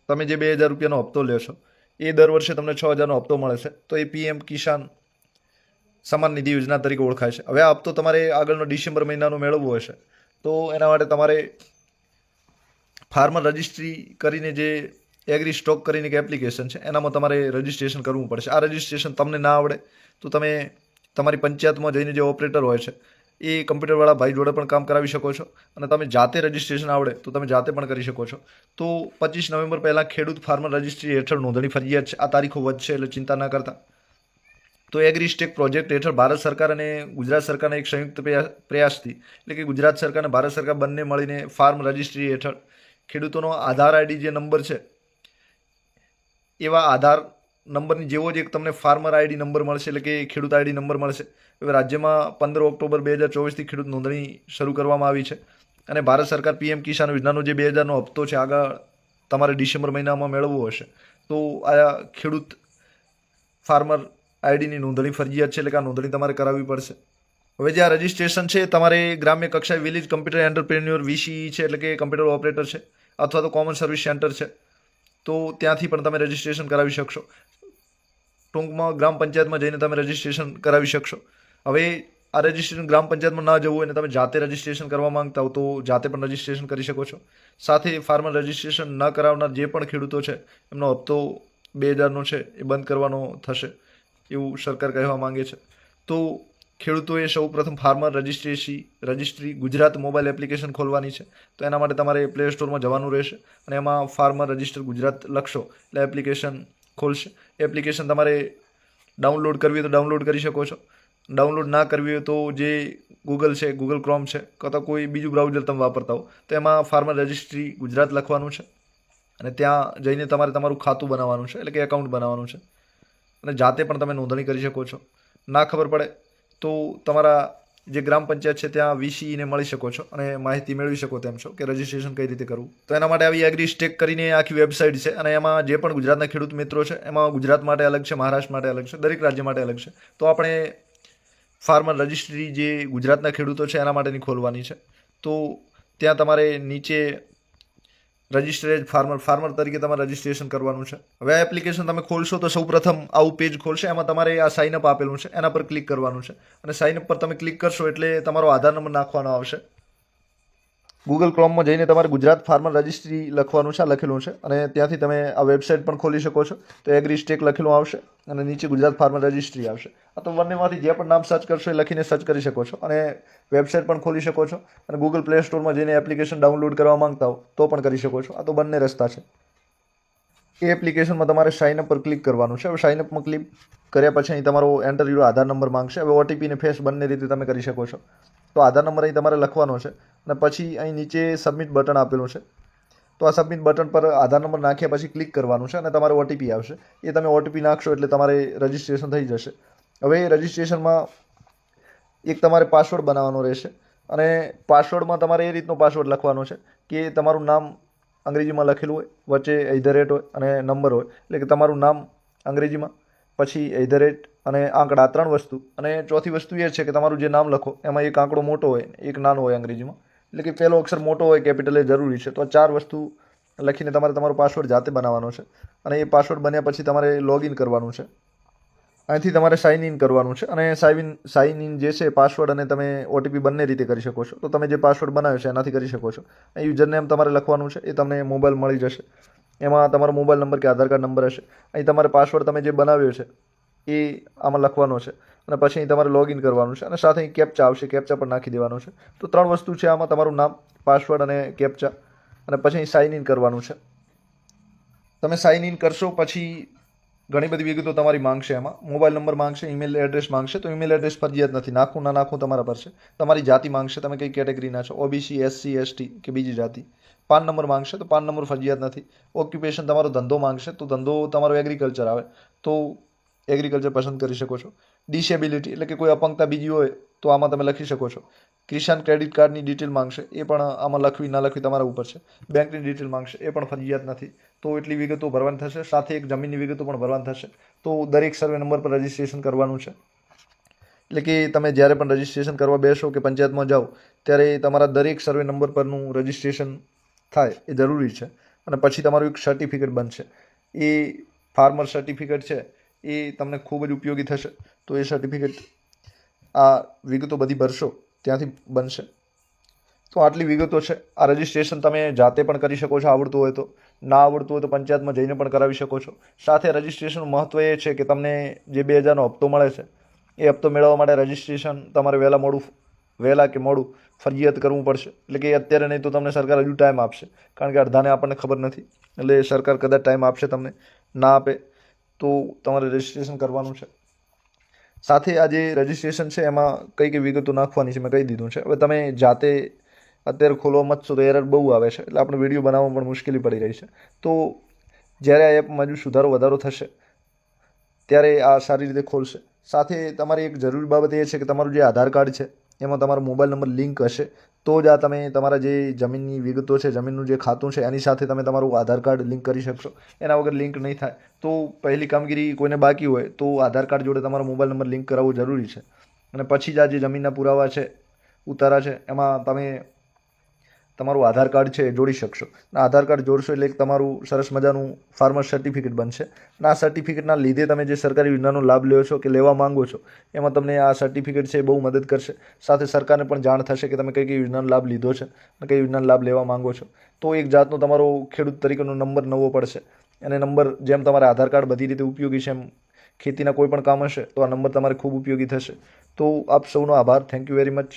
તમે જે 2000 રૂપિયાનો હપ્તો લ્યો છો એ દર વર્ષે તમને 6000નો હપ્તો મળે છે, તો એ પીએમ કિસાન સન્માન નિધિ યોજના તરીકે ઓળખાય છે. હવે આ હપ્તો તમારે આગળનો ડિસેમ્બર મહિનાનો મેળવવો હશે તો એના માટે તમારે ફાર્મર રજિસ્ટ્રી કરીને જે એગ્રી સ્ટોક કરીને એક એપ્લિકેશન છે એનામાં તમારે રજિસ્ટ્રેશન કરવું પડશે. આ રજિસ્ટ્રેશન તમને ના આવડે તો તમે તમારી પંચાયતમાં જઈને જે ઓપરેટર હોય છે એ કમ્પ્યુટરવાળા ભાઈ જોડે પણ કામ કરાવી શકો છો, અને તમે જાતે રજિસ્ટ્રેશન આવડે તો તમે જાતે પણ કરી શકો છો. તો 25 નવેમ્બર પહેલાં ખેડૂત ફાર્મર રજિસ્ટ્રી હેઠળ નોંધણી ફરજિયાત છે. આ તારીખો વધશે એટલે ચિંતા ના કરતા. તો એગ્રીસ્ટેક પ્રોજેક્ટ હેઠળ ભારત સરકાર અને ગુજરાત સરકારના એક સંયુક્ત પ્રયાસથી, એટલે કે ગુજરાત સરકાર અને ભારત સરકાર બંને મળીને ફાર્મ રજિસ્ટ્રી હેઠળ ખેડૂતોનો આધાર આઈડી જે નંબર છે એવા આધાર નંબરની જેવો જ એક તમને ફાર્મર આઈડી નંબર મળશે, એટલે કે ખેડૂત આઈડી નંબર મળશે. હવે રાજ્યમાં 15 ઓક્ટોબર 2024થી ખેડૂત નોંધણી શરૂ કરવામાં આવી છે, અને ભારત સરકાર પીએમ કિસાન યોજનાનો જે 2000નો હપ્તો છે આગળ તમારે ડિસેમ્બર મહિનામાં મેળવવો હશે તો આ ખેડૂત ફાર્મર આઈડીની નોંધણી ફરજિયાત છે, એટલે કે આ નોંધણી તમારે કરાવવી પડશે. હવે જે આ રજિસ્ટ્રેશન છે તમારે ગ્રામ્ય કક્ષાએ વિલેજ કમ્પ્યુટર એન્ટરપ્રેન્યોર વીસીઈ છે, એટલે કે કમ્પ્યુટર ઓપરેટર છે, અથવા તો કોમન સર્વિસ સેન્ટર છે, તો ત્યાંથી પણ તમે રજિસ્ટ્રેશન કરાવી શકશો. ટૂંકમાં ગ્રામ પંચાયતમાં જઈને તમે રજિસ્ટ્રેશન કરાવી શકશો. હવે આ રજિસ્ટ્રેશન ગ્રામ પંચાયતમાં ના જવું હોય અને તમે જાતે રજિસ્ટ્રેશન કરવા માંગતા હો તો જાતે પણ રજિસ્ટ્રેશન કરી શકો છો. સાથે ફાર્મર રજિસ્ટ્રેશન ન કરાવનાર જે પણ ખેડૂતો છે એમનો હપ્તો 2000નો છે એ બંધ કરવાનો થશે એવું સરકાર કહેવા માંગે છે. તો ખેડૂતોએ સૌ પ્રથમ farmer registry Gujarat mobile application ખોલવાની છે. તો એના માટે તમારે પ્લે સ્ટોરમાં જવાનું રહેશે અને એમાં ફાર્મર રજિસ્ટર ગુજરાત લખશો એટલે એપ્લિકેશન ખોલશે. એપ્લિકેશન તમારે ડાઉનલોડ કરવી હોય તો ડાઉનલોડ કરી શકો છો. ડાઉનલોડ ના કરવી હોય તો જે ગૂગલ છે, ગૂગલ ક્રોમ છે, અથવા કોઈ બીજું બ્રાઉઝર તમે વાપરતા હો તો એમાં ફાર્મર રજિસ્ટ્રી ગુજરાત લખવાનું છે, અને ત્યાં જઈને તમારે તમારું ખાતું બનાવવાનું છે, એટલે કે એકાઉન્ટ બનાવવાનું છે, અને જાતે પણ તમે નોંધણી કરી શકો છો. ના ખબર પડે તો તમારા જે ગ્રામ પંચાયત છે ત્યાં વીસીઈને મળી શકો છો અને માહિતી મેળવી શકો તેમ છો કે રજિસ્ટ્રેશન કઈ રીતે કરવું. તો એના માટે આવી એગ્રી સ્ટેક કરીને આખી વેબસાઇટ છે, અને એમાં જે પણ ગુજરાતના ખેડૂત મિત્રો છે એમાં ગુજરાત માટે અલગ છે, મહારાષ્ટ્ર માટે અલગ છે, દરેક રાજ્ય માટે અલગ છે. તો આપણે ફાર્મર રજિસ્ટ્રી જે ગુજરાતના ખેડૂતો છે એના માટેની ખોલવાની છે. તો ત્યાં તમારે નીચે રજિસ્ટરેડ ફાર્મર તરીકે તમારે રજિસ્ટ્રેશન કરવાનું છે. હવે આ એપ્લિકેશન તમે ખોલશો તો સૌ પ્રથમ આવું પેજ ખોલશે. એમાં તમારે આ સાઇનઅપ આપેલું છે એના પર ક્લિક કરવાનું છે, અને સાઇનઅપ પર તમે ક્લિક કરશો એટલે તમારો આધાર નંબર નાખવાનો આવશે. ગૂગલ ક્રોમમાં જઈને તમારે ગુજરાત ફાર્મર રજિસ્ટ્રી લખવાનું છે, લખેલું છે, અને ત્યાંથી તમે આ વેબસાઇટ પણ ખોલી શકો છો. તો એગ્રી સ્ટેક લખેલું આવશે અને નીચે ગુજરાત ફાર્મર રજિસ્ટ્રી આવશે. આ તો બંનેમાંથી જે પણ નામ સર્ચ કરશો એ લખીને સર્ચ કરી શકો છો, અને વેબસાઇટ પણ ખોલી શકો છો, અને ગૂગલ પ્લે સ્ટોરમાં જઈને એપ્લિકેશન ડાઉનલોડ કરવા માંગતા હો તો પણ કરી શકો છો. આ તો બંને રસ્તા છે. એ એપ્લિકેશનમાં તમારે સાઇનઅપ પર ક્લિક કરવાનું છે. હવે સાઇનઅપમાં ક્લિક કર્યા પછી અહીં તમારો એન્ટર યુર આધાર નંબર માંગશે. હવે ઓટીપી અને ફેસ બંને રીતે તમે કરી શકો છો. તો આધાર નંબર અહીં તમારે લખવાનો છે, અને પછી અહીં નીચે સબમિટ બટન આપેલું છે. તો આ સબમિટ બટન પર આધાર નંબર નાખ્યા પછી ક્લિક કરવાનું છે, અને તમારે ઓટીપી આવશે. એ તમે ઓટીપી નાખશો એટલે તમારે રજિસ્ટ્રેશન થઈ જશે. હવે રજિસ્ટ્રેશનમાં એક તમારે પાસવર્ડ બનાવવાનો રહેશે, અને પાસવર્ડમાં તમારે એ રીતનો પાસવર્ડ લખવાનો છે કે તમારું નામ અંગ્રેજીમાં લખેલું હોય, વચ્ચે @ હોય અને નંબર હોય, એટલે કે તમારું નામ અંગ્રેજીમાં, પછી @ અને આંકડા, 3 વસ્તુ. અને ચોથી વસ્તુ એ છે કે તમારું જે નામ લખો એમાં એક આંકડો મોટો હોય, એક નાનો હોય અંગ્રેજીમાં, એટલે કે પહેલો અક્ષર મોટો હોય, કેપિટલ, એ જરૂરી છે. તો આ 4 વસ્તુ લખીને તમારે તમારો પાસવર્ડ જાતે બનાવવાનો છે, અને એ પાસવર્ડ બન્યા પછી તમારે લોગિન કરવાનું છે. અહીંથી તમારે સાઇન ઇન કરવાનું છે, અને સાઇન ઇન જે છે પાસવર્ડ અને તમે ઓટીપી બંને રીતે કરી શકો છો. તો તમે જે પાસવર્ડ બનાવ્યો છે એનાથી કરી શકો છો. અહીં યુઝરનેમ તમારે લખવાનું છે, એ તમને મોબાઈલ મળી જશે. એમાં તમારો મોબાઈલ નંબર કે આધાર કાર્ડ નંબર હશે. અહીં તમારે પાસવર્ડ તમે જે બનાવ્યો છે એ આમાં લખવાનો છે, અને પછી અહીં તમારે લોગિન કરવાનું છે, અને સાથે અહીં કેપ્ચા આવશે, કેપ્ચા પણ નાખી દેવાનો છે. તો 3 વસ્તુ છે આમાં, તમારું નામ, પાસવર્ડ અને કેપ્ચા, અને પછી અહીં સાઇન ઇન કરવાનું છે. તમે સાઇન ઇન કરશો પછી ઘણી બધી વિગતો તમારી માંગશે. એમાં મોબાઈલ નંબર માંગશે, ઈમેલ એડ્રેસ માંગશે. તો ઈમેલ એડ્રેસ ફરજિયાત નથી, નાખવું ના નાખવું તમારા પર છે. તમારી જાતિ માંગશે, તમે કઈ કેટેગરીના છો, ઓબીસી, એસસી, એસટી કે બીજી જાતિ. પાન નંબર માંગશે, તો પાન નંબર ફરજિયાત નથી. ઓક્યુપેશન તમારો ધંધો માંગશે, તો ધંધો તમારો એગ્રીકલ્ચર આવે તો એગ્રીકલ્ચર પસંદ કરી શકો છો. ડિસેબિલિટી એટલે કે કોઈ અપંગતા બીજી હોય તો આમાં તમે લખી શકો છો. કિસાન ક્રેડિટ કાર્ડની ડિટેલ માંગશે, એ પણ આમાં લખવી ના લખવી તમારા ઉપર છે. બેંકની ડિટેલ માંગશે, એ પણ ફરજિયાત નથી. તો એટલી વિગતો ભરવાની થશે, સાથે એક જમીનની વિગતો પણ ભરવાની થશે. તો દરેક સર્વે નંબર પર રજિસ્ટ્રેશન કરવાનું છે. એટલે કે તમે જ્યારે પણ રજિસ્ટ્રેશન કરવા બેસો કે પંચાયતમાં જાઓ ત્યારે તમારા દરેક સર્વે નંબર પરનું રજિસ્ટ્રેશન થાય એ જરૂરી છે. અને પછી તમારું એક સર્ટિફિકેટ બનશે. એ ફાર્મર સર્ટિફિકેટ છે એ તમને ખૂબ જ ઉપયોગી થશે. તો એ સર્ટિફિકેટ આ વિગતો બધી ભરશો ત્યાંથી બનશે. તો આટલી વિગતો છે. આ રજિસ્ટ્રેશન તમે જાતે પણ કરી શકો છો આવડતું હોય તો, ના આવડતું હોય તો પંચાયતમાં જઈને પણ કરાવી શકો છો. સાથે રજિસ્ટ્રેશનનું મહત્ત્વ એ છે કે તમને જે 2000નો હપ્તો મળે છે એ હપ્તો મેળવવા માટે રજિસ્ટ્રેશન તમારે વહેલા કે મોડું ફરજિયાત કરવું પડશે. એટલે કે અત્યારે નહીં તો તમને સરકાર હજુ ટાઈમ આપશે, કારણ કે અડધાને આપણને ખબર નથી. એટલે સરકાર કદાચ ટાઈમ આપશે તમને, ના આપે તો તમારે રજિસ્ટ્રેશન કરવાનું છે. સાથે આ જે રજિસ્ટ્રેશન છે એમાં કઈ કઈ વિગતો નાખવાની છે મેં કહી દીધું છે. હવે તમે જાતે અત્યારે ખોલવા મચશો તો એરર બહુ આવે છે, એટલે આપણે વિડીયો બનાવવામાં પણ મુશ્કેલી પડી રહી છે. તો જ્યારે આ એપમાં હજુ વધારો થશે ત્યારે આ સારી રીતે ખોલશે. સાથે તમારી એક જરૂરી બાબત એ છે કે તમારું જે આધાર કાર્ડ છે એમાં તમારો મોબાઈલ નંબર લિંક હશે તો જ આ તમે તમારા જે જમીનની વિગતો છે, જમીનનું જે ખાતું છે એની સાથે તમે તમારું આધાર કાર્ડ લિંક કરી શકશો. એના વગર લિંક નહીં થાય. તો પહેલી કામગીરી કોઈને બાકી હોય તો આધાર કાર્ડ જોડે તમારો મોબાઈલ નંબર લિંક કરાવવો જરૂરી છે. અને પછી જ આ જે જમીનના પુરાવા છે, ઉતારા છે, એમાં તમે તમારું આધાર કાર્ડ છે એ જોડી શકશો. આધાર કાર્ડ જોડશો એટલે તમારું સરસ મજાનું ફાર્મર સર્ટિફિકેટ બનશે. અને આ સર્ટિફિકેટના લીધે તમે જે સરકારી યોજનાનો લાભ લ્યો છો કે લેવા માંગો છો એમાં તમને આ સર્ટિફિકેટ છે એ બહુ મદદ કરશે. સાથે સરકારને પણ જાણ થશે કે તમે કઈ કઈ યોજનાનો લાભ લીધો છે અને કઈ યોજનાનો લાભ લેવા માંગો છો. તો એક જાતનો તમારો ખેડૂત તરીકેનો નંબર નવો પડશે. અને નંબર જેમ તમારા આધાર કાર્ડ બધી રીતે ઉપયોગી છે એમ ખેતીના કોઈ પણ કામ હશે તો આ નંબર તમારે ખૂબ ઉપયોગી થશે. તો આપ સૌનો આભાર. Thank you very much.